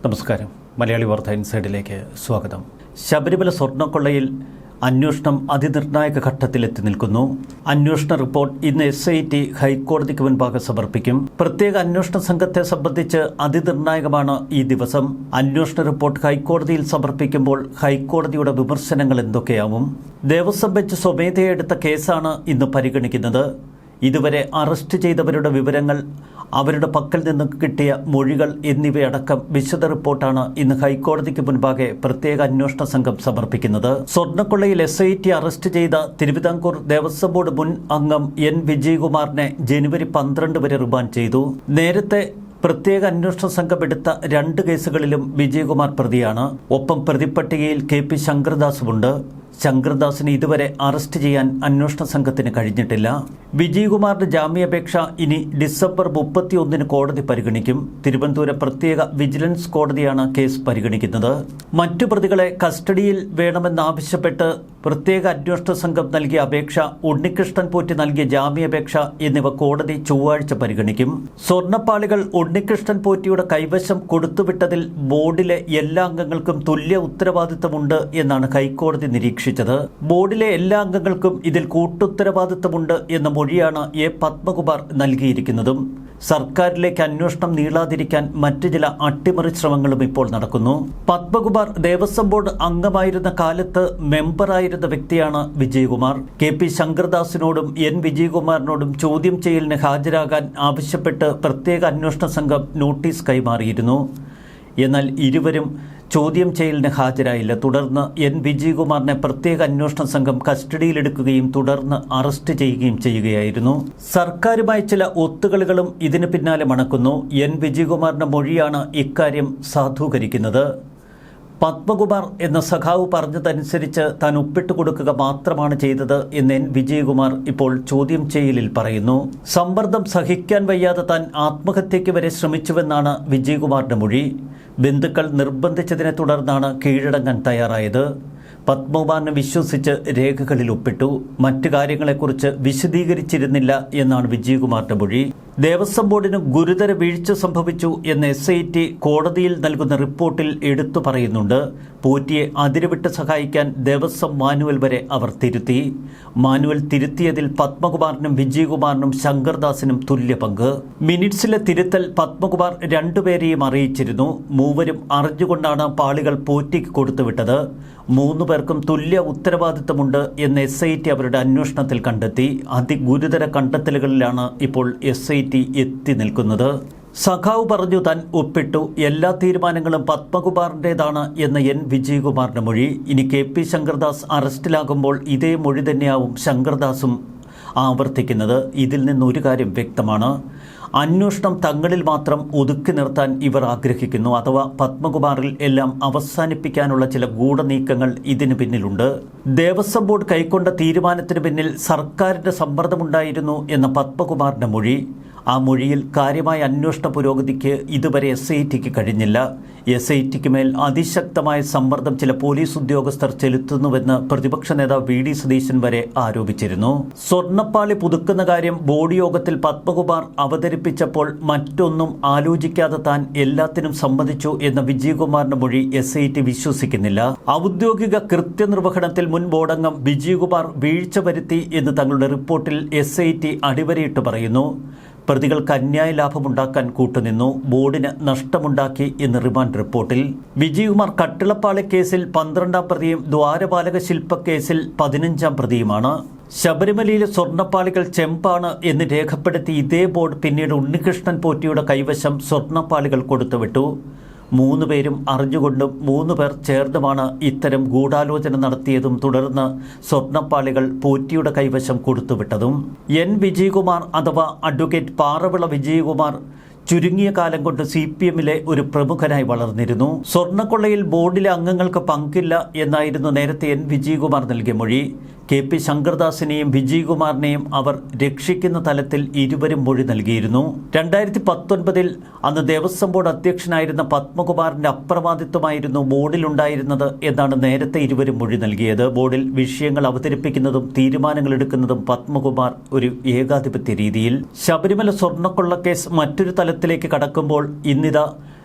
നമസ്കാരം. മലയാളി വാർത്ത ഇൻസൈഡിലേക്ക് സ്വാഗതം. ശബരിമല സ്വർണ്ണക്കൊള്ളയിൽ അന്വേഷണം അതിനിർണായക ഘട്ടത്തിലെത്തി നിൽക്കുന്നു. അന്വേഷണ റിപ്പോർട്ട് ഇന്ന് SIT ഹൈക്കോടതിക്ക് മുൻപാകെ സമർപ്പിക്കും. പ്രത്യേക അന്വേഷണ സംഘത്തെ സംബന്ധിച്ച് അതിനിർണായകമാണ് ഈ ദിവസം. അന്വേഷണ റിപ്പോർട്ട് ഹൈക്കോടതിയിൽ സമർപ്പിക്കുമ്പോൾ ഹൈക്കോടതിയുടെ വിമർശനങ്ങൾ എന്തൊക്കെയാവും? ദേവസ്വം ബെഞ്ച് സ്വമേധയാ എടുത്ത കേസാണ് ഇന്ന് പരിഗണിക്കുന്നത്. ഇതുവരെ അറസ്റ്റ് ചെയ്തവരുടെ വിവരങ്ങൾ, അവരുടെ പക്കൽ നിന്ന് കിട്ടിയ മൊഴികൾ എന്നിവയടക്കം വിശദ റിപ്പോർട്ടാണ് ഇന്ന് ഹൈക്കോടതിക്ക് മുൻപാകെ പ്രത്യേക അന്വേഷണ സംഘം സമർപ്പിക്കുന്നത്. സ്വർണ്ണക്കൊള്ളയിൽ SIT അറസ്റ്റ് ചെയ്ത തിരുവിതാംകൂർ ദേവസ്വം ബോർഡ് മുൻ അംഗം N. വിജയകുമാറിനെ ജനുവരി 12 വരെ റിമാൻഡ് ചെയ്തു. നേരത്തെ പ്രത്യേക അന്വേഷണ സംഘം എടുത്ത 2 കേസുകളിലും വിജയകുമാർ പ്രതിയാണ്. ഒപ്പം പ്രതിപ്പട്ടികയിൽ KP ശങ്കർദാസുമുണ്ട്. ശങ്കർദാസിനെ ഇതുവരെ അറസ്റ്റ് ചെയ്യാൻ അന്വേഷണ സംഘത്തിന് കഴിഞ്ഞിട്ടില്ല. വിജയകുമാറിന്റെ ജാമ്യാപേക്ഷ ഇനി ഡിസംബർ 31 കോടതി പരിഗണിക്കും. തിരുവനന്തപുരം പ്രത്യേക വിജിലൻസ് കോടതിയാണ് കേസ് പരിഗണിക്കുന്നത്. മറ്റു പ്രതികളെ കസ്റ്റഡിയിൽ വേണമെന്നാവശ്യപ്പെട്ട് പ്രത്യേക അന്വേഷണ സംഘം നൽകിയ അപേക്ഷ, ഉണ്ണികൃഷ്ണൻ പോറ്റി നൽകിയ ജാമ്യാപേക്ഷ എന്നിവ കോടതി ചൊവ്വാഴ്ച പരിഗണിക്കും. സ്വർണ്ണപ്പാളികൾ ഉണ്ണികൃഷ്ണൻ പോറ്റിയുടെ കൈവശം കൊടുത്തുവിട്ടതിൽ ബോർഡിലെ എല്ലാ അംഗങ്ങൾക്കും തുല്യ ഉത്തരവാദിത്തമുണ്ട് എന്നാണ് ഹൈക്കോടതി നിരീക്ഷിച്ചത്. ബോർഡിലെ എല്ലാ അംഗങ്ങൾക്കും ഇതിൽ കൂട്ടുത്തരവാദിത്തമുണ്ട് എന്ന മൊഴിയാണ് A. പത്മകുമാർ നൽകിയിരിക്കുന്നതും. സർക്കാരിലേക്ക് അന്വേഷണം നീളാതിരിക്കാൻ മറ്റു ചില അട്ടിമറി ശ്രമങ്ങളും ഇപ്പോൾ നടക്കുന്നു. പത്മകുമാർ ദേവസ്വം ബോർഡ് അംഗമായിരുന്ന കാലത്ത് മെമ്പറായിരുന്ന വ്യക്തിയാണ് വിജയകുമാർ. KP ശങ്കർദാസിനോടും N. വിജയകുമാറിനോടും ചോദ്യം ചെയ്യലിന് ഹാജരാകാൻ ആവശ്യപ്പെട്ട് പ്രത്യേക അന്വേഷണ സംഘം നോട്ടീസ് കൈമാറിയിരുന്നു. എന്നാൽ ഇരുവരും ചോദ്യം ചെയ്യലിന് ഹാജരായില്ല. തുടർന്ന് N. വിജയകുമാറിനെ പ്രത്യേക അന്വേഷണ സംഘം കസ്റ്റഡിയിലെടുക്കുകയും തുടർന്ന് അറസ്റ്റ് ചെയ്യുകയും ചെയ്യുകയായിരുന്നു. സർക്കാരുമായി ചില ഒത്തുകളികളും ഇതിന് പിന്നാലെ മണക്കുന്നു. N. വിജയകുമാറിന്റെ മൊഴിയാണ് ഇക്കാര്യം സാധൂകരിക്കുന്നത്. പത്മകുമാർ എന്ന സഖാവ് പറഞ്ഞതനുസരിച്ച് താൻ ഒപ്പിട്ട് കൊടുക്കുക മാത്രമാണ് ചെയ്തത് എന്ന് N. വിജയകുമാർ ഇപ്പോൾ ചോദ്യം ചെയ്യലിൽ പറയുന്നു. സമ്മർദ്ദം സഹിക്കാൻ വയ്യാതെ താൻ ആത്മഹത്യയ്ക്ക് വരെ ശ്രമിച്ചുവെന്നാണ് വിജയകുമാറിന്റെ മൊഴി. ബന്ധുക്കൾ നിർബന്ധിച്ചതിനെ തുടർന്നാണ് കീഴടങ്ങാൻ തയ്യാറായത്. പത്മകുമാറിനെ വിശ്വസിച്ച് രേഖകളിൽ ഒപ്പിട്ടു. മറ്റു കാര്യങ്ങളെക്കുറിച്ച് വിശദീകരിച്ചിരുന്നില്ല എന്നാണ് വിജയകുമാറിന്റെ മൊഴി. ദേവസ്വം ബോർഡിന് ഗുരുതര വീഴ്ച സംഭവിച്ചു എന്ന് SIT കോടതിയിൽ നൽകുന്ന റിപ്പോർട്ടിൽ എടുത്തു പറയുന്നുണ്ട്. പോറ്റിയെ അതിരുവിട്ട് സഹായിക്കാൻ ദേവസ്വം മാനുവൽ വരെ അവർ തിരുത്തി. മാനുവൽ തിരുത്തിയതിൽ പത്മകുമാറിനും വിജയകുമാറിനും ശങ്കർദാസിനും തുല്യ പങ്ക്. മിനിറ്റ്സിലെ തിരുത്തൽ പത്മകുമാർ 2 പേരെയും അറിയിച്ചിരുന്നു. മൂവരും അറിഞ്ഞുകൊണ്ടാണ് പാളികൾ പോറ്റിക്ക് കൊടുത്തുവിട്ടത്. 3 പേർക്കും തുല്യ ഉത്തരവാദിത്തമുണ്ട് എന്ന് SIT അവരുടെ അന്വേഷണത്തിൽ കണ്ടെത്തി. അതിഗുരുതര കണ്ടെത്തലുകളിലാണ് ഇപ്പോൾ SIT എത്തി നിൽക്കുന്നത്. സഖാവ് പറഞ്ഞു താൻ ഒപ്പിട്ടു, എല്ലാ തീരുമാനങ്ങളും പത്മകുമാറിൻ്റെതാണ് എന്ന N. വിജയകുമാറിന്റെ മൊഴി. ഇനി KP ശങ്കർദാസ് അറസ്റ്റിലാകുമ്പോൾ ഇതേ മൊഴി തന്നെയാവും ശങ്കർദാസും ആവർത്തിക്കുന്നത്. ഇതിൽ നിന്നൊരു കാര്യം വ്യക്തമാണ്. അന്വേഷണം തങ്ങളിൽ മാത്രം ഒതുക്കി നിർത്താൻ ഇവർ ആഗ്രഹിക്കുന്നു. അഥവാ പത്മകുമാറിൽ എല്ലാം അവസാനിപ്പിക്കാനുള്ള ചില ഗൂഢനീക്കങ്ങൾ ഇതിന് പിന്നിലുണ്ട്. ദേവസ്വം ബോർഡ് കൈക്കൊണ്ട തീരുമാനത്തിന് പിന്നിൽ സർക്കാരിന്റെ സമ്മർദ്ദമുണ്ടായിരുന്നു എന്ന പത്മകുമാറിന്റെ മൊഴി. ആ മൊഴിയിൽ കാര്യമായ അന്വേഷണ പുരോഗതിക്ക് ഇതുവരെ SITക്ക് കഴിഞ്ഞില്ല. SITക്ക് മേൽ അതിശക്തമായ സമ്മർദ്ദം ചില പോലീസ് ഉദ്യോഗസ്ഥർ ചെലുത്തുന്നുവെന്ന് പ്രതിപക്ഷ നേതാവ് VD സതീശൻ വരെ ആരോപിച്ചിരുന്നു. സ്വർണ്ണപ്പാളി പുതുക്കുന്ന കാര്യം ബോർഡ് യോഗത്തിൽ പത്മകുമാർ അവതരിപ്പിച്ചപ്പോൾ മറ്റൊന്നും ആലോചിക്കാതെ താൻ എല്ലാത്തിനും സമ്മതിച്ചു എന്ന വിജയകുമാറിന്റെ മൊഴി SIT വിശ്വസിക്കുന്നില്ല. ഔദ്യോഗിക കൃത്യനിർവഹണത്തിൽ മുൻ ബോർഡംഗം വിജയകുമാർ വീഴ്ച വരുത്തി എന്ന് തങ്ങളുടെ റിപ്പോർട്ടിൽ SIT അടിവരയിട്ട് പറയുന്നു. പ്രതികൾക്ക് അന്യായ ലാഭമുണ്ടാക്കാൻ കൂട്ടുനിന്നു, ബോർഡിന് നഷ്ടമുണ്ടാക്കി എന്ന് റിമാൻഡ് റിപ്പോർട്ടിൽ. വിജയകുമാർ കട്ടിളപ്പാളി കേസിൽ 12ാം പ്രതിയും ദ്വാരപാലക ശില്പ കേസിൽ 15ാം പ്രതിയുമാണ്. ശബരിമലയിലെ സ്വർണ്ണപ്പാളികൾ ചെമ്പാണ് എന്ന് രേഖപ്പെടുത്തി ഇതേ ബോർഡ് പിന്നീട് ഉണ്ണികൃഷ്ണൻ പോറ്റിയുടെ കൈവശം സ്വർണ്ണപ്പാളികൾ കൊടുത്തുവിട്ടു. 3 പേരും അറിഞ്ഞുകൊണ്ടും 3 പേർ ചേർന്നുമാണ് ഇത്തരം ഗൂഢാലോചന നടത്തിയതും തുടർന്ന് സ്വർണ്ണപ്പാളികൾ പോറ്റിയുടെ കൈവശം കൊടുത്തുവിട്ടതും. N. വിജയകുമാർ അഥവാ അഡ്വക്കേറ്റ് പാറവിള വിജയകുമാർ ചുരുങ്ങിയ കാലം കൊണ്ട് CPMലെ ഒരു പ്രമുഖനായി വളർന്നിരുന്നു. സ്വർണ്ണക്കൊള്ളയിൽ ബോർഡിലെ അംഗങ്ങൾക്ക് പങ്കില്ല എന്നായിരുന്നു നേരത്തെ N. വിജയകുമാർ നൽകിയ മൊഴി. KP ശങ്കർദാസിനെയും വിജയകുമാറിനെയും അവർ രക്ഷിക്കുന്ന തലത്തിൽ ഇരുവരും മൊഴി നൽകിയിരുന്നു. 2019 അന്ന് ദേവസ്വം ബോർഡ് അധ്യക്ഷനായിരുന്ന പത്മകുമാറിന്റെ അപ്രമാദിത്വമായിരുന്നു ബോർഡിലുണ്ടായിരുന്നത് എന്നാണ് നേരത്തെ ഇരുവരും മൊഴി നൽകിയത്. ബോർഡിൽ വിഷയങ്ങൾ അവതരിപ്പിക്കുന്നതും തീരുമാനങ്ങൾ എടുക്കുന്നതും പത്മകുമാർ ഒരു ഏകാധിപത്യ രീതിയിൽ. ശബരിമല സ്വർണ്ണക്കൊള്ളക്കേസ് മറ്റൊരു തലത്തിലേക്ക് കടക്കുമ്പോൾ ഇന്നിതാ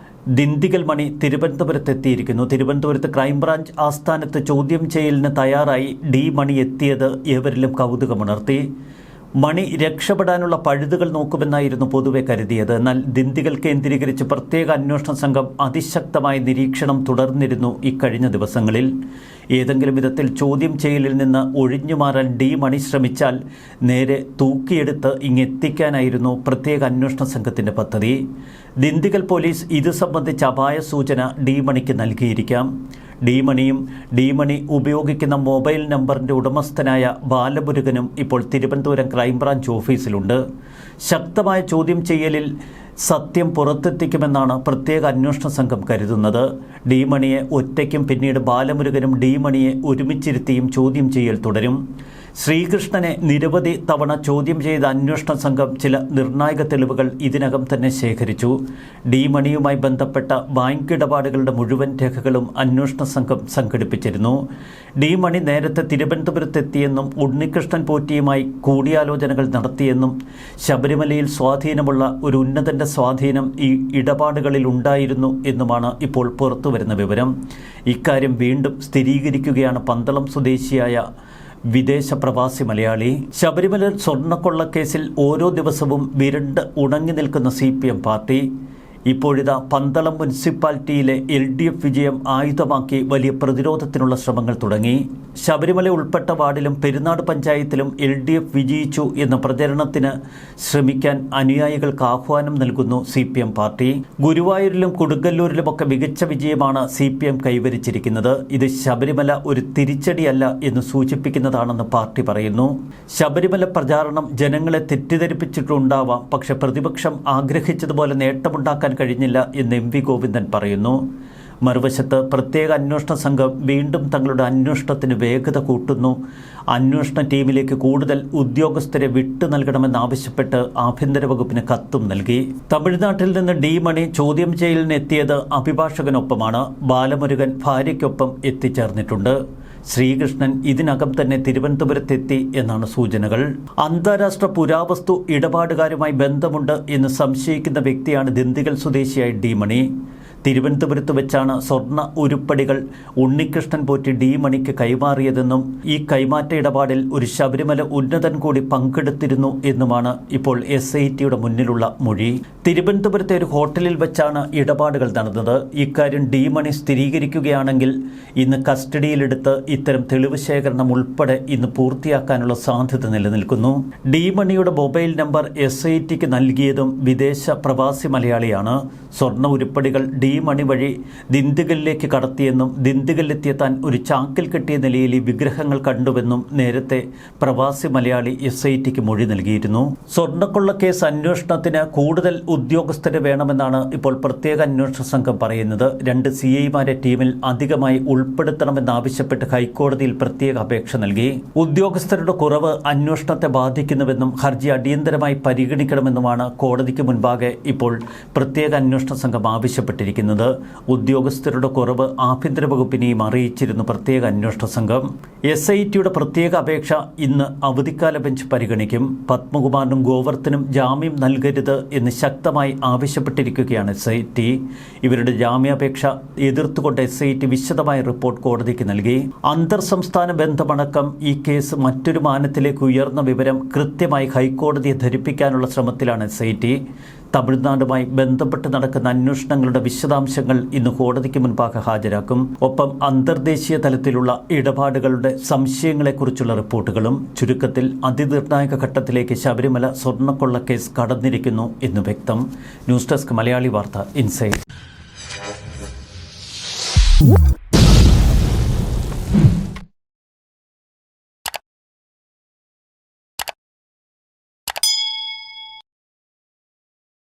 ദിണ്ടിഗൽ മണി തിരുവനന്തപുരത്തെത്തിയിരിക്കുന്നു. തിരുവനന്തപുരത്ത് ക്രൈംബ്രാഞ്ച് ആസ്ഥാനത്ത് ചോദ്യം ചെയ്യലിന് തയ്യാറായി ഡി മണി എത്തിയത് ഏവരിലും കൗതുകമുണർത്തി. മണി രക്ഷപ്പെടാനുള്ള പഴുതുകൾ നോക്കുമെന്നായിരുന്നു പൊതുവെ കരുതിയത്. എന്നാൽ ദിണ്ടിഗൽ കേന്ദ്രീകരിച്ച് പ്രത്യേക അന്വേഷണ സംഘം അതിശക്തമായ നിരീക്ഷണം തുടർന്നിരുന്നു ഇക്കഴിഞ്ഞ ദിവസങ്ങളിൽ. ഏതെങ്കിലും വിധത്തിൽ ചോദ്യം ചെയ്യലിൽ നിന്ന് ഒഴിഞ്ഞുമാറാൻ ഡി മണി ശ്രമിച്ചാൽ നേരെ തൂക്കിയെടുത്ത് ഇങ്ങെത്തിക്കാനായിരുന്നു പ്രത്യേക അന്വേഷണ സംഘത്തിൻ്റെ പദ്ധതി. ദിണ്ടിഗൽ പോലീസ് ഇത് സംബന്ധിച്ച അപായ സൂചന ഡി മണിക്ക് നൽകിയിരിക്കാം. ഡി മണി ഉപയോഗിക്കുന്ന മൊബൈൽ നമ്പറിൻ്റെ ഉടമസ്ഥനായ ബാലമുരുകനും ഇപ്പോൾ തിരുവനന്തപുരം ക്രൈംബ്രാഞ്ച് ഓഫീസിലുണ്ട്. ശക്തമായ ചോദ്യം ചെയ്യലിൽ സത്യം പുറത്തെത്തിക്കുമെന്നാണ് പ്രത്യേക അന്വേഷണ സംഘം കരുതുന്നത്. ഡി മണിയെ ഒറ്റയ്ക്കും പിന്നീട് ബാലമുരുകനും ഡി മണിയെ ഒരുമിച്ചിരുത്തിയും ചോദ്യം ചെയ്യൽ തുടരും. ശ്രീകൃഷ്ണനെ നിരവധി തവണ ചോദ്യം ചെയ്ത അന്വേഷണ സംഘം ചില നിർണായക തെളിവുകൾ ഇതിനകം തന്നെ ശേഖരിച്ചു. ഡി മണിയുമായി ബന്ധപ്പെട്ട ബാങ്ക് ഇടപാടുകളുടെ മുഴുവൻ രേഖകളും അന്വേഷണ സംഘം സംഘടിപ്പിച്ചിരുന്നു. ഡി മണി നേരത്തെ തിരുവനന്തപുരത്തെത്തിയെന്നും ഉണ്ണികൃഷ്ണൻ പോറ്റിയുമായി കൂടിയാലോചനകൾ നടത്തിയെന്നും ശബരിമലയിൽ സ്വാധീനമുള്ള ഒരു ഉന്നതന്റെ സ്വാധീനം ഈ ഇടപാടുകളിൽ ഉണ്ടായിരുന്നു എന്നുമാണ് ഇപ്പോൾ പുറത്തുവരുന്ന വിവരം. ഇക്കാര്യം വീണ്ടും സ്ഥിരീകരിക്കുകയാണ് പന്തളം സ്വദേശിയായ വിദേശ പ്രവാസി മലയാളി. ശബരിമല സ്വർണ്ണക്കൊള്ളക്കേസിൽ ഓരോ ദിവസവും വിരണ്ട് ഉണങ്ങി നിൽക്കുന്ന CPM പാർട്ടി ഇപ്പോഴിതാ പന്തളം മുനിസിപ്പാലിറ്റിയിലെ LDF വിജയം ആയുധമാക്കി വലിയ പ്രതിരോധത്തിനുള്ള ശ്രമങ്ങൾ തുടങ്ങി. ശബരിമല ഉൾപ്പെട്ട വാർഡിലും പെരുന്നാട് പഞ്ചായത്തിലും LDF വിജയിച്ചു എന്ന പ്രചരണത്തിന് ശ്രമിക്കാൻ അനുയായികൾക്ക് ആഹ്വാനം നൽകുന്നു CPM പാർട്ടി. ഗുരുവായൂരിലും കൊടുങ്ങല്ലൂരിലുമൊക്കെ മികച്ച വിജയമാണ് CPM കൈവരിച്ചിരിക്കുന്നത്. ഇത് ശബരിമല ഒരു തിരിച്ചടിയല്ല എന്ന് സൂചിപ്പിക്കുന്നതാണെന്ന് പാർട്ടി പറയുന്നു. ശബരിമല പ്രചാരണം ജനങ്ങളെ തെറ്റിദ്ധരിപ്പിച്ചിട്ടുണ്ടാവാം, പക്ഷെ പ്രതിപക്ഷം ആഗ്രഹിച്ചതുപോലെ നേട്ടമുണ്ടാക്കാൻ കഴിഞ്ഞില്ല എന്ന് MV ഗോവിന്ദൻ പറയുന്നു. മറുവശത്ത് പ്രത്യേക അന്വേഷണ സംഘം വീണ്ടും തങ്ങളുടെ അന്വേഷണത്തിന് വേഗത കൂട്ടുന്നു. അന്വേഷണ ടീമിലേക്ക് കൂടുതൽ ഉദ്യോഗസ്ഥരെ വിട്ടു നൽകണമെന്നാവശ്യപ്പെട്ട് ആഭ്യന്തര വകുപ്പിന് കത്തും നൽകി. തമിഴ്നാട്ടിൽ നിന്ന് ഡി മണി ചോദ്യം ചെയ്യലിന് എത്തിയത് അഭിഭാഷകനൊപ്പമാണ്. ബാലമുരുകൻ ഭാര്യയ്ക്കൊപ്പം എത്തിച്ചേർന്നിട്ടുണ്ട്. ശ്രീകൃഷ്ണൻ ഇതിനകം തന്നെ തിരുവനന്തപുരത്തെത്തി എന്നാണ് സൂചനകൾ. അന്താരാഷ്ട്ര പുരാവസ്തു ഇടപാടുകാരുമായി ബന്ധമുണ്ട് എന്ന് സംശയിക്കുന്ന വ്യക്തിയാണ് ദിണ്ടിഗൽ സ്വദേശിയായ ഡി മണി. തിരുവനന്തപുരത്ത് വെച്ചാണ് സ്വർണ്ണ ഉരുപ്പടികൾ ഉണ്ണികൃഷ്ണൻ പോറ്റി ഡി മണിക്ക് കൈമാറിയതെന്നും ഈ കൈമാറ്റ ഇടപാടിൽ ഒരു ശബരിമല ഉന്നതൻ കൂടി പങ്കെടുത്തിരുന്നു എന്നുമാണ് ഇപ്പോൾ SITയുടെ മുന്നിലുള്ള മൊഴി. തിരുവനന്തപുരത്തെ ഒരു ഹോട്ടലിൽ വെച്ചാണ് ഇടപാടുകൾ നടന്നത്. ഇക്കാര്യം ഡി മണി സ്ഥിരീകരിക്കുകയാണെങ്കിൽ ഇന്ന് കസ്റ്റഡിയിലെടുത്ത് ഇത്തരം തെളിവ് ശേഖരണം ഉൾപ്പെടെ ഇന്ന് പൂർത്തിയാക്കാനുള്ള സാധ്യത നിലനിൽക്കുന്നു. ഡി മണിയുടെ മൊബൈൽ നമ്പർ SITക്ക് നൽകിയതും വിദേശ പ്രവാസി മലയാളിയാണ്. സ്വർണ്ണ ഉരുപ്പടികൾ ഡി മണി വഴി ദിണ്ടിഗലിലേക്ക് കടത്തിയെന്നും ദിണ്ടിഗലിലെത്തിയ താൻ ഒരു ചാക്കിൽ കെട്ടിയ നിലയിൽ ഈ വിഗ്രഹങ്ങൾ കണ്ടുവെന്നും നേരത്തെ പ്രവാസി മലയാളി SITക്ക് മൊഴി നൽകിയിരുന്നു. സ്വർണ്ണക്കൊള്ളക്കേസ് അന്വേഷണത്തിന് കൂടുതൽ ഉദ്യോഗസ്ഥരെ വേണമെന്നാണ് ഇപ്പോൾ പ്രത്യേക അന്വേഷണ സംഘം പറയുന്നത്. 2 CIമാരെ ടീമിൽ അധികമായി ഉൾപ്പെടുത്തണമെന്നാവശ്യപ്പെട്ട് ഹൈക്കോടതിയിൽ പ്രത്യേക അപേക്ഷ നൽകി. ഉദ്യോഗസ്ഥരുടെ കുറവ് അന്വേഷണത്തെ ബാധിക്കുന്നുവെന്നും ഹർജി അടിയന്തരമായി പരിഗണിക്കണമെന്നുമാണ് കോടതിക്ക് മുൻപാകെ ഇപ്പോൾ പ്രത്യേക അന്വേഷണ സംഘം ആവശ്യപ്പെട്ടിരിക്കുന്നത്. ഉദ്യോഗസ്ഥരുടെ കുറവ് ആഭ്യന്തര വകുപ്പിനെയും അറിയിച്ചിരുന്നു പ്രത്യേക അന്വേഷണ സംഘം. SITയുടെ പ്രത്യേക അപേക്ഷ ഇന്ന് അവധിക്കാല ബെഞ്ച് പരിഗണിക്കും. പത്മകുമാറിനും ഗോവർദ്ധനും ജാമ്യം നൽകരുത് എന്ന് ശക്തമായി ആവശ്യപ്പെട്ടിരിക്കുകയാണ് SIT. ഇവരുടെ ജാമ്യാപേക്ഷ എതിർത്തുകൊണ്ട് SIT വിശദമായ റിപ്പോർട്ട് കോടതിക്ക് നൽകി. അന്തർ സംസ്ഥാന ബന്ധമടക്കം ഈ കേസ് മറ്റൊരു മാനത്തിലേക്ക് ഉയർന്ന വിവരം കൃത്യമായി ഹൈക്കോടതിയെ ധരിപ്പിക്കാനുള്ള ശ്രമത്തിലാണ് SIT. തമിഴ്നാടുമായി ബന്ധപ്പെട്ട് നടക്കുന്ന അന്വേഷണങ്ങളുടെ വിശദാംശങ്ങൾ ഇന്ന് കോടതിക്ക് മുൻപാകെ ഹാജരാക്കും. ഒപ്പം അന്തർദേശീയ തലത്തിലുള്ള ഇടപാടുകളുടെ സംശയങ്ങളെക്കുറിച്ചുള്ള റിപ്പോർട്ടുകളും. ചുരുക്കത്തിൽ അതിനിർണായക ഘട്ടത്തിലേക്ക് ശബരിമല സ്വർണ്ണക്കൊള്ളക്കേസ് കടന്നിരിക്കുന്നു എന്ന് വ്യക്തം. ന്യൂസ് ഡെസ്ക് മലയാളി വാർത്ത ഇൻസൈഡ്.